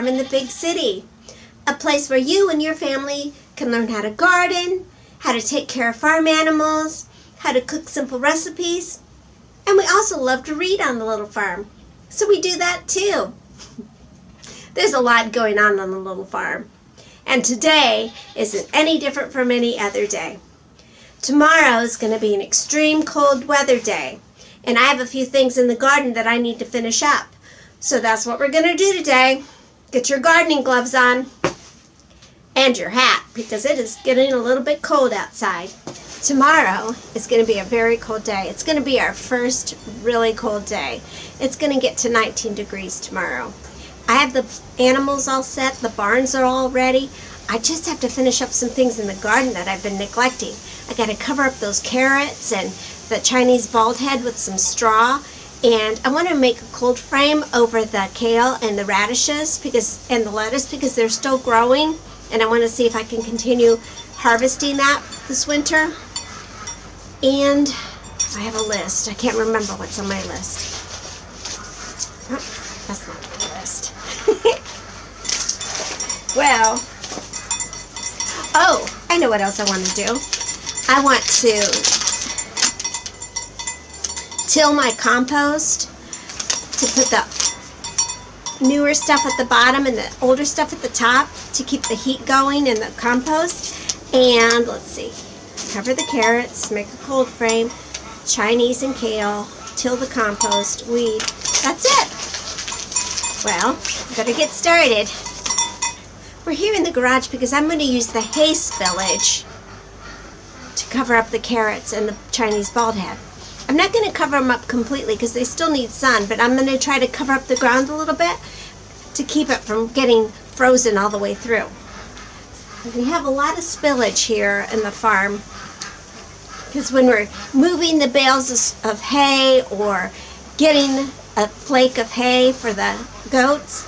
farm in the big city. A place where you and your family can learn how to garden, how to take care of farm animals, how to cook simple recipes. And we also love to read on the little farm. So we do that too. There's a lot going on the little farm. And today isn't any different from any other day. Tomorrow is going to be an extreme cold weather day. And I have a few things in the garden that I need to finish up. So that's what we're going to do today. Get your gardening gloves on and your hat because it is getting a little bit cold outside. Tomorrow is going to be a very cold day. It's going to be our first really cold day. It's going to get to 19 degrees tomorrow. I have the animals all set. The barns are all ready. I just have to finish up some things in the garden that I've been neglecting. I got to cover up those carrots and the Chinese bald head with some straw. And I want to make a cold frame over the kale and the radishes and the lettuce because they're still growing. And I want to see if I can continue harvesting that this winter. And I have a list. I can't remember what's on my list. Oh, that's not my list. Well, oh, I know what else I want to do. I want to till my compost to put the newer stuff at the bottom and the older stuff at the top to keep the heat going in the compost. And let's see, cover the carrots, make a cold frame, Chinese and kale, till the compost, weed. That's it. Well, better get started. We're here in the garage because I'm going to use the hay spillage to cover up the carrots and the Chinese bald head. I'm not going to cover them up completely because they still need sun, but I'm going to try to cover up the ground a little bit to keep it from getting frozen all the way through. We have a lot of spillage here in the farm because when we're moving the bales of hay or getting a flake of hay for the goats,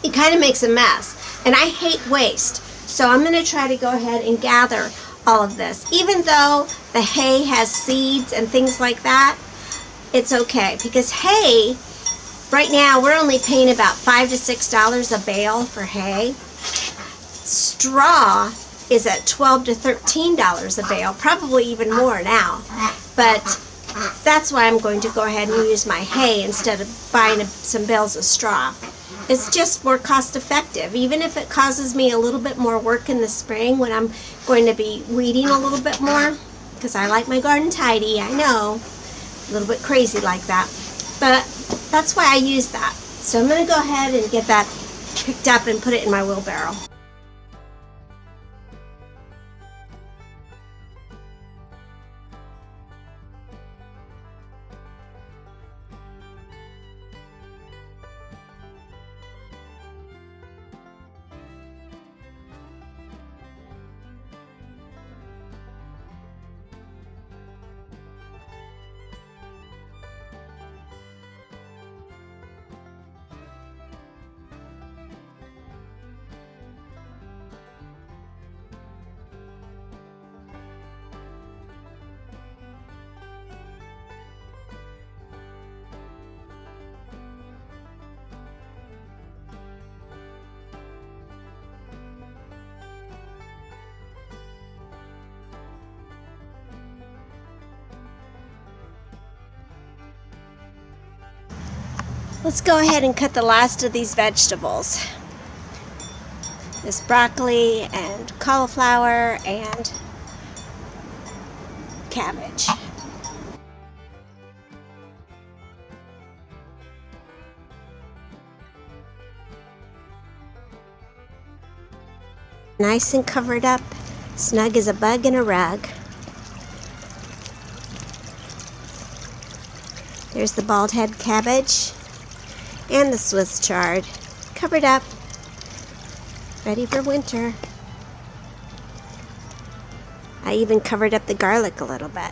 it kind of makes a mess. And I hate waste, so I'm going to try to go ahead and gather all of this. Even though the hay has seeds and things like that, it's okay because hay, right now we're only paying about $5 to $6 a bale for hay. Straw is at $12 to $13 a bale, probably even more now. But that's why I'm going to go ahead and use my hay instead of buying some bales of straw. It's just more cost effective, even if it causes me a little bit more work in the spring when I'm going to be weeding a little bit more, because I like my garden tidy, I know, a little bit crazy like that, but that's why I use that. So I'm going to go ahead and get that picked up and put it in my wheelbarrow. Let's go ahead and cut the last of these vegetables. This broccoli and cauliflower and cabbage. Nice and covered up, snug as a bug in a rug. There's the bald head cabbage and the Swiss chard, covered up, ready for winter. I even covered up the garlic a little bit.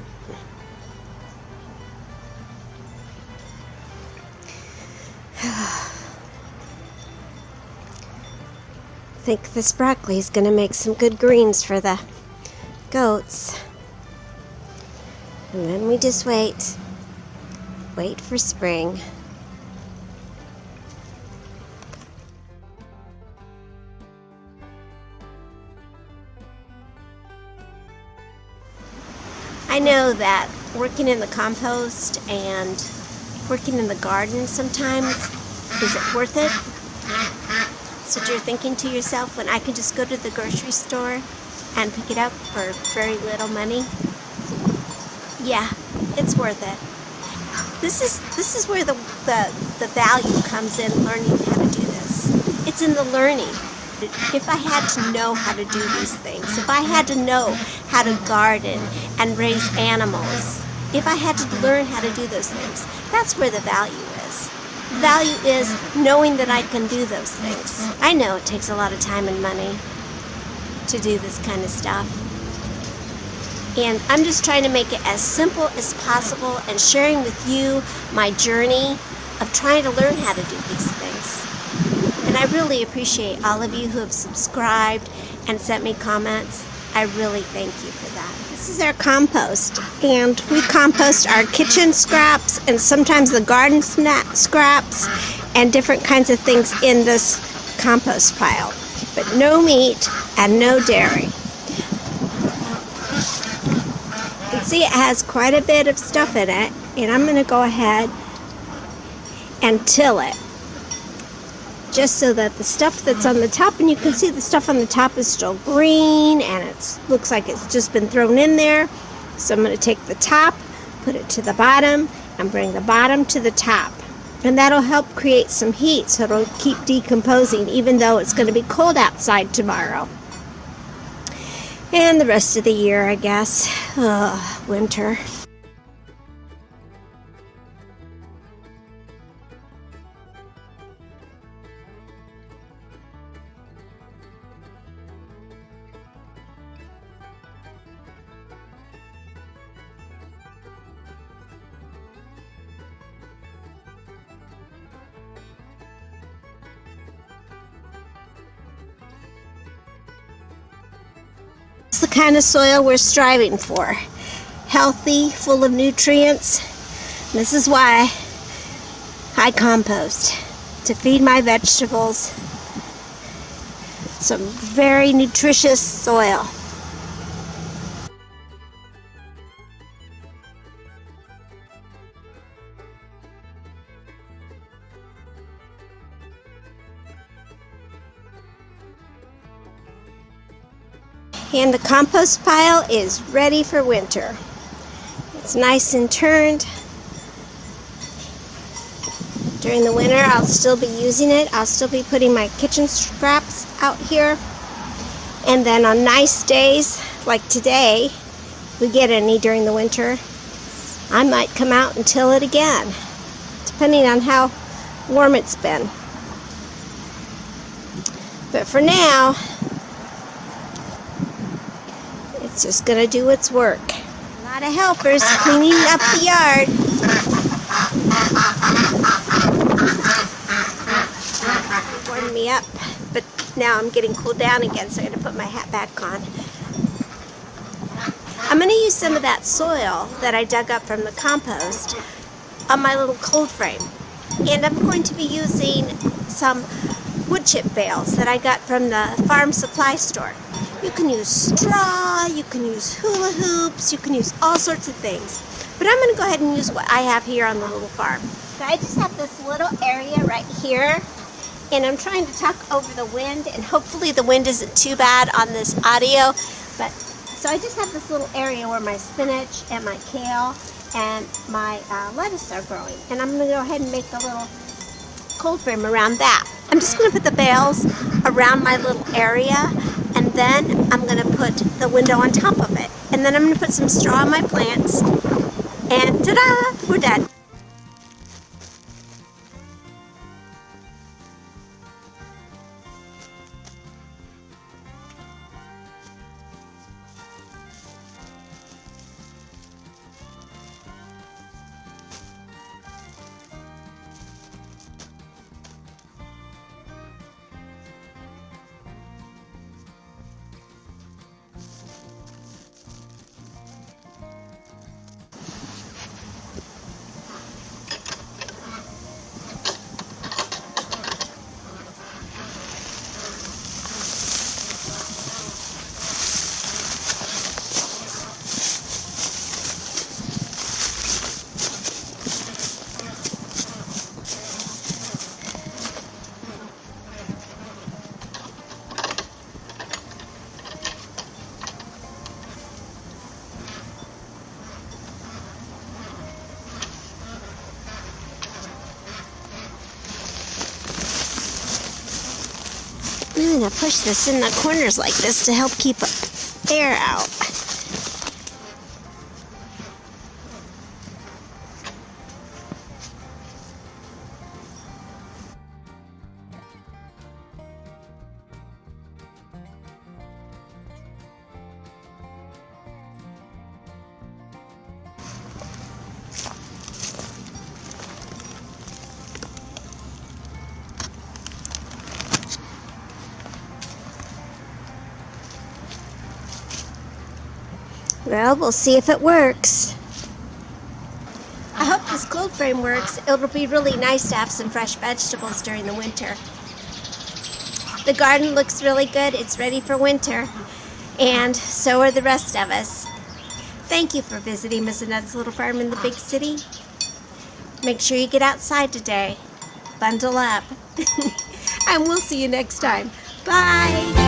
I think this broccoli is going to make some good greens for the goats. And then we just wait for spring. I know that working in the compost and working in the garden sometimes, is it worth it? That's what you're thinking to yourself, when I can just go to the grocery store and pick it up for very little money. Yeah, it's worth it. This is where the value comes in, learning how to do this. It's in the learning. If I had to know how to do these things, if I had to know how to garden and raise animals, if I had to learn how to do those things, that's where the value is. The value is knowing that I can do those things. I know it takes a lot of time and money to do this kind of stuff. And I'm just trying to make it as simple as possible and sharing with you my journey of trying to learn how to do these things. And I really appreciate all of you who have subscribed and sent me comments. I really thank you for that. This is our compost, and we compost our kitchen scraps and sometimes the garden scraps and different kinds of things in this compost pile. But no meat and no dairy. You can see it has quite a bit of stuff in it, and I'm going to go ahead and till it, just so that the stuff that's on the top, and you can see the stuff on the top is still green and it looks like it's just been thrown in there. So I'm going to take the top, put it to the bottom, and bring the bottom to the top, and that'll help create some heat, so it'll keep decomposing even though it's going to be cold outside tomorrow and the rest of the year, I guess. Winter. It's the kind of soil we're striving for. Healthy, full of nutrients. This is why I compost, to feed my vegetables some very nutritious soil. And the compost pile is ready for winter. It's nice and turned. During the winter, I'll still be using it. I'll still be putting my kitchen scraps out here. And then on nice days, like today, if we get any during the winter, I might come out and till it again, depending on how warm it's been. But for now, it's just going to do its work. A lot of helpers cleaning up the yard. It warmed me up, but now I'm getting cooled down again, so I'm going to put my hat back on. I'm going to use some of that soil that I dug up from the compost on my little cold frame. And I'm going to be using some wood chip bales that I got from the farm supply store. You can use straw, you can use hula hoops, you can use all sorts of things. But I'm going to go ahead and use what I have here on the little farm. So I just have this little area right here, and I'm trying to tuck over the wind, and hopefully the wind isn't too bad on this audio. But so I just have this little area where my spinach and my kale and my lettuce are growing. And I'm going to go ahead and make a little cold frame around that. I'm just going to put the bales around my little area, and then I'm going to put the window on top of it. And then I'm going to put some straw on my plants, and ta-da! We're done. going to push this in the corners like this to help keep air out. Well, we'll see if it works. I hope this cold frame works. It'll be really nice to have some fresh vegetables during the winter. The garden looks really good. It's ready for winter. And so are the rest of us. Thank you for visiting Miss Annette's little farm in the big city. Make sure you get outside today. Bundle up. And we'll see you next time. Bye!